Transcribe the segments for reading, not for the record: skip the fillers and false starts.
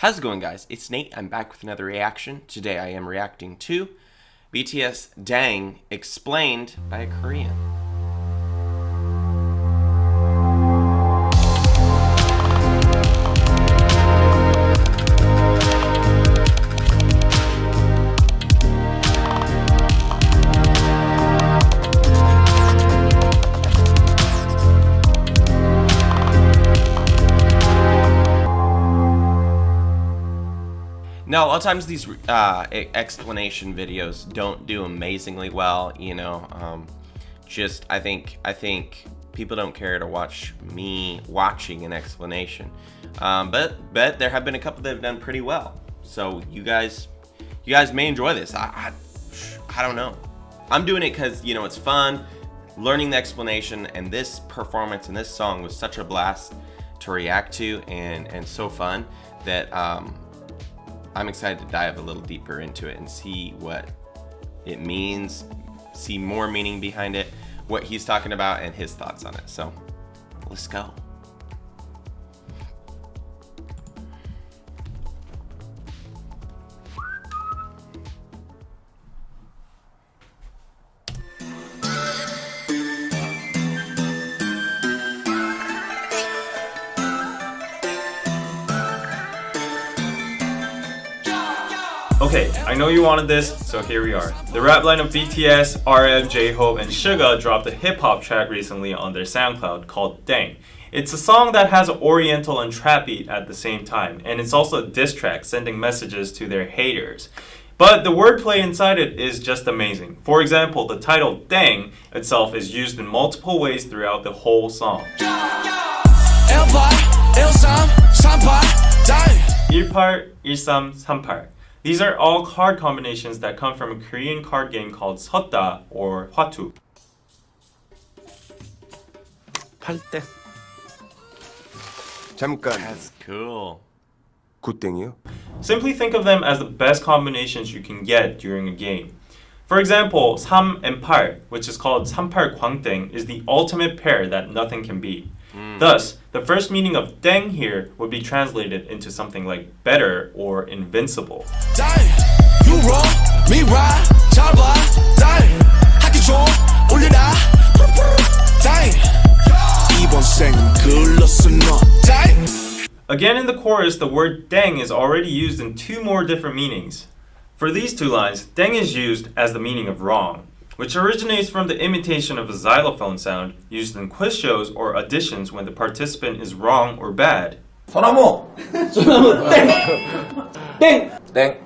How's it going, guys? It's Nate. I'm back with another reaction. Today I am reacting to BTS Ddaeng Explained by a Korean. Now, a lot of times these explanation videos don't do amazingly well, you know. I think people don't care to watch me watching an explanation. But there have been a couple that have done pretty well. So you guys may enjoy this. I don't know. I'm doing it because, you know, it's fun, learning the explanation, and this performance and this song was such a blast to react to and so fun that I'm excited to dive a little deeper into it and see what it means, see more meaning behind it, what he's talking about, and his thoughts on it. So, let's go. Okay, I know you wanted this, so here we are. The rap line of BTS, RM, J-Hope, and Suga dropped a hip-hop track recently on their SoundCloud called Ddaeng. It's a song that has an oriental and trap beat at the same time, and it's also a diss track sending messages to their haters. But the wordplay inside it is just amazing. For example, the title Ddaeng itself is used in multiple ways throughout the whole song. 18, 13, 38. These are all card combinations that come from a Korean card game called 섰다 or hwatu. 8대. 잠깐. That's cool. 굿땡이요? Simply think of them as the best combinations you can get during a game. For example, 3 and 8, which is called 38 광땡, is the ultimate pair that nothing can beat. Thus, the first meaning of Ddaeng here would be translated into something like better or invincible. Again, in the chorus, the word Ddaeng is already used in two more different meanings. For these two lines, Ddaeng is used as the meaning of wrong, which originates from the imitation of a xylophone sound used in quiz shows or auditions when the participant is wrong or bad. 소나무! 소나무 땡! 땡!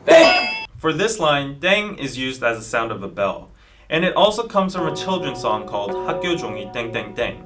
땡! For this line, Ddaeng is used as the sound of a bell, and it also comes from a children's song called 학교 종이 땡땡땡.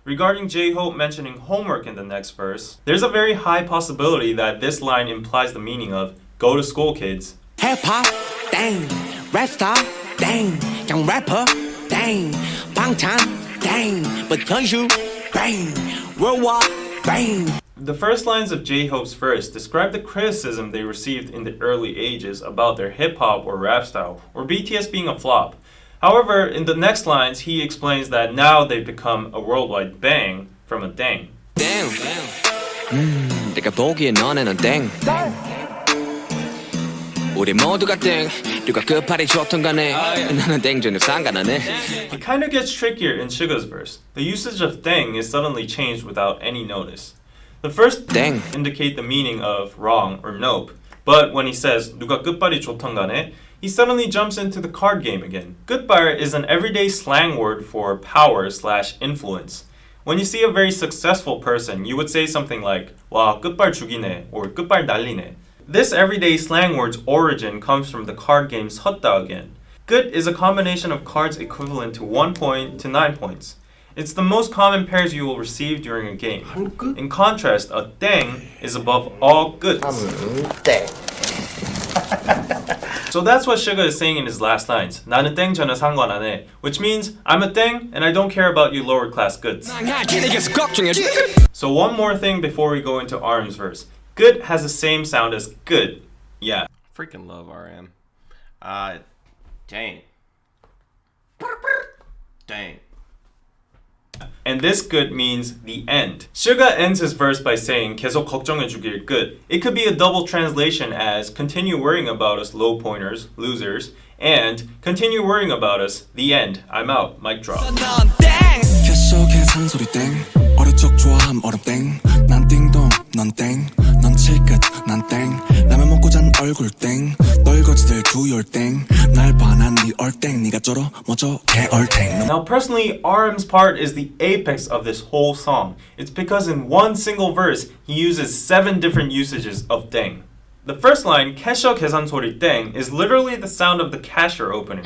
Regarding J-Hope mentioning homework in the next verse, there's a very high possibility that this line implies the meaning of go to school, kids. Hip-hop, dang, rap star, dang, young rapper, dang, 방탄, dang, but you, bang, worldwide, bang. The first lines of J-Hope's verse describe the criticism they received in the early ages about their hip-hop or rap style, or BTS being a flop. However, in the next lines, he explains that now they've become a worldwide bang from a dang. Dang, 내가 보기에 너네는 땡. 우리 모두가 땡. 누가 끝발이 좋던 간에 나는 땡 전혀 상관 안 해. It kind of gets trickier in Suga's verse. The usage of dang is suddenly changed without any notice. The first dang indicate the meaning of wrong or nope, but when he says 누가 끝발이 좋던 간에, he suddenly jumps into the card game again. 끝발 is an everyday slang word for power/influence. When you see a very successful person, you would say something like 와 끝발 죽이네 or 끝발 날리네. This everyday slang word's origin comes from the card game 섰다 again. 끝 is a combination of cards equivalent to 1 point to 9 points. It's the most common pairs you will receive during a game. In contrast, a 땡 is above all 끝s. So that's what Suga is saying in his last lines. 나는 땡 전혀 상관 안 해, which means I'm a 땡 and I don't care about you lower class goods. So one more thing before we go into RM's verse. Good has the same sound as good. Yeah. Freaking love RM. Dang. Dang. And this good means the end. Suga ends his verse by saying 계속 걱정해주길 good. It could be a double translation as continue worrying about us low pointers, losers, and continue worrying about us, the end, I'm out, mic drop. 계속해 상소리 땡 어릴 적 좋아함 얼음 땡난 띵동 넌 땡 넌 칠끝 난 땡 라면 먹고 잔 얼굴 땡 떨거지들 두열 땡날 봐 난 네 얼땡 네가 쩔어 멋져 개얼땡. Now personally, RM's part is the apex of this whole song. It's because in one single verse, he uses 7 different usages of 땡. The first line, 캐셔 계산 소리 땡, is literally the sound of the cashier opening,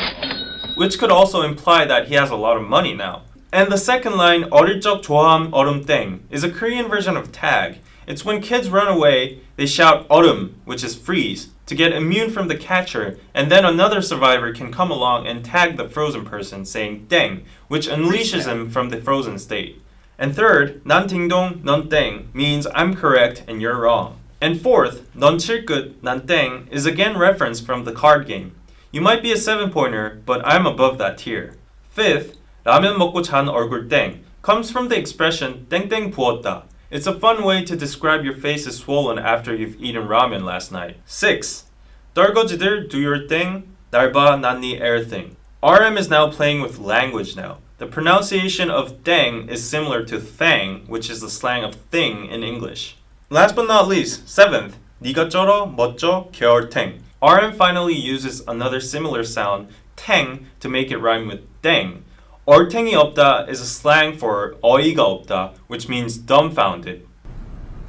which could also imply that he has a lot of money now. And the second line, 어릴 적 좋아함 얼음 땡, is a Korean version of tag. It's when kids run away, they shout 얼음, which is freeze, to get immune from the catcher, and then another survivor can come along and tag the frozen person, saying 땡, which unleashes him from the frozen state. And third, 난 딩동, 넌 땡, means I'm correct and you're wrong. And fourth, 넌 칠끝, 난 땡, is again referenced from the card game. You might be a 7-pointer, but I'm above that tier. Fifth, 라면 먹고 잔 얼굴 땡, comes from the expression 땡땡 부었다. It's a fun way to describe your face is swollen after you've eaten ramen last night. 6. 떨거지들 do your thing, 날 봐, 난 네 everything. RM is now playing with language now. The pronunciation of 땡 is similar to thang, which is the slang of thing in English. Last but not least, 7th, 네가 쩔어, 멋져, 개얼탱. RM finally uses another similar sound, 탱, to make it rhyme with 땡. 얼탱이 없다 is a slang for 어이가 없다, which means dumbfounded.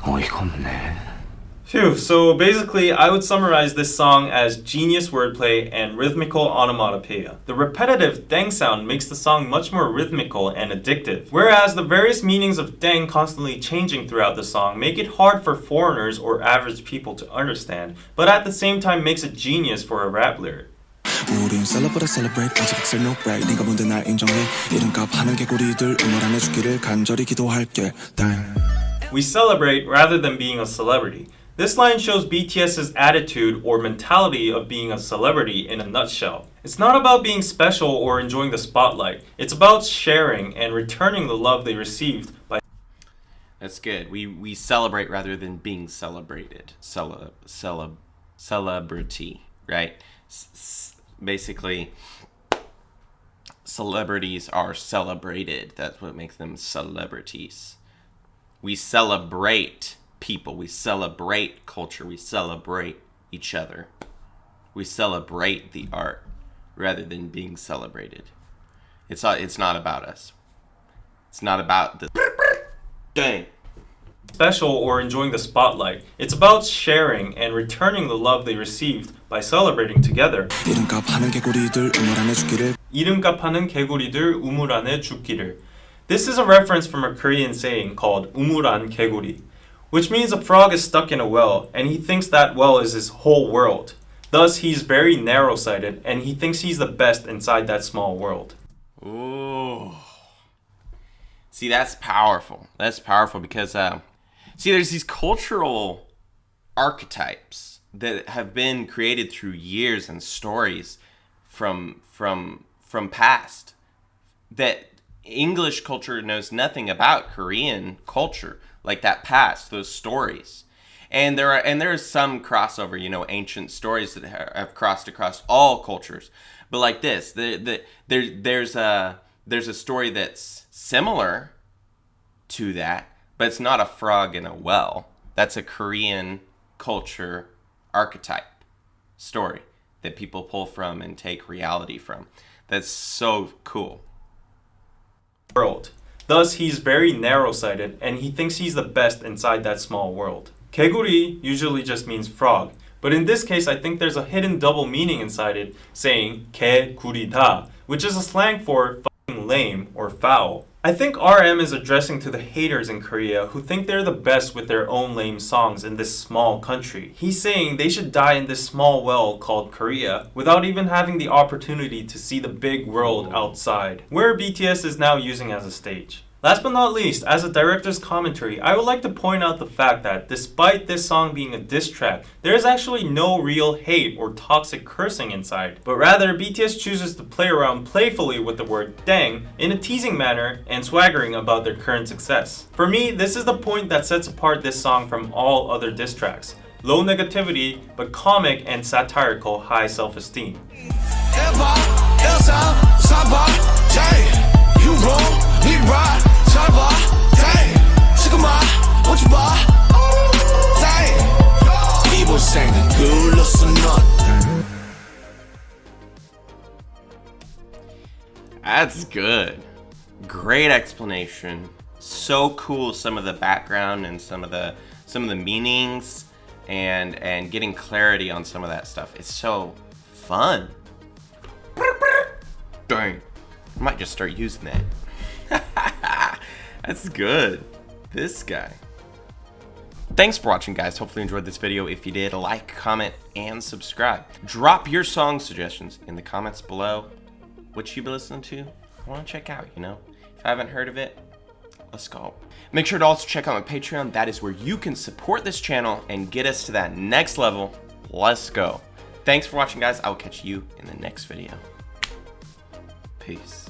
어이가 없네. Phew, so basically I would summarize this song as genius wordplay and rhythmical onomatopoeia. The repetitive dang sound makes the song much more rhythmical and addictive, whereas the various meanings of dang constantly changing throughout the song make it hard for foreigners or average people to understand, but at the same time makes it genius for a rap lyric. 우린 celebrate 아직 excel no break 네가 뭔데 날 인정해 이름값 하는 개구리들 응원 안 해주기를 간절히 기도할게 땡. We celebrate rather than being a celebrity. This line shows BTS's attitude or mentality of being a celebrity in a nutshell. It's not about being special or enjoying the spotlight. It's about sharing and returning the love they received by. That's good. We celebrate rather than being celebrated. Celebrity, right? Basically, celebrities are celebrated. That's what makes them celebrities. We celebrate people. We celebrate culture. We celebrate each other. We celebrate the art rather than being celebrated. It's not about us. It's not about the dang. Special or enjoying the spotlight. It's about sharing and returning the love they received by celebrating together. 이름값 하는 개구리들 응원 안 해주기를. 이름값 하는 개구리들 우물 안에 죽기를. This is a reference from a Korean saying called 우물 안 개구리, which means a frog is stuck in a well and he thinks that well is his whole world. Thus, he's very narrow-sighted and he thinks he's the best inside that small world. Ooh. See, that's powerful. That's powerful because, there's these cultural archetypes that have been created through years and stories from past that English culture knows nothing about Korean culture, like that past, those stories. And there is some crossover, ancient stories that have crossed across all cultures. But like this, there's a story that's similar to that, but it's not a frog in a well. That's a Korean culture archetype story that people pull from and take reality from. That's so cool. World. Thus, he's very narrow-sighted and he thinks he's the best inside that small world. 개구리 usually just means frog, but in this case, I think there's a hidden double meaning inside it, saying 개구리다, which is a slang for fucking lame or foul. I think RM is addressing to the haters in Korea who think they're the best with their own lame songs in this small country. He's saying they should die in this small well called Korea without even having the opportunity to see the big world outside, where BTS is now using as a stage. Last but not least, as a director's commentary, I would like to point out the fact that despite this song being a diss track, there is actually no real hate or toxic cursing inside, but rather BTS chooses to play around playfully with the word Ddaeng in a teasing manner and swaggering about their current success. For me, this is the point that sets apart this song from all other diss tracks. Low negativity, but comic and satirical high self-esteem. That's good. Great explanation. So cool, some of the background and some of the meanings and getting clarity on some of that stuff. It's so fun. Dang. I might just start using that. That's good. This guy. Thanks for watching, guys. Hopefully you enjoyed this video. If you did, like, comment, and subscribe. Drop your song suggestions in the comments below. What you be listening to? I want to check out, you know? If I haven't heard of it, let's go. Make sure to also check out my Patreon. That is where you can support this channel and get us to that next level. Let's go. Thanks for watching, guys. I will catch you in the next video. Peace.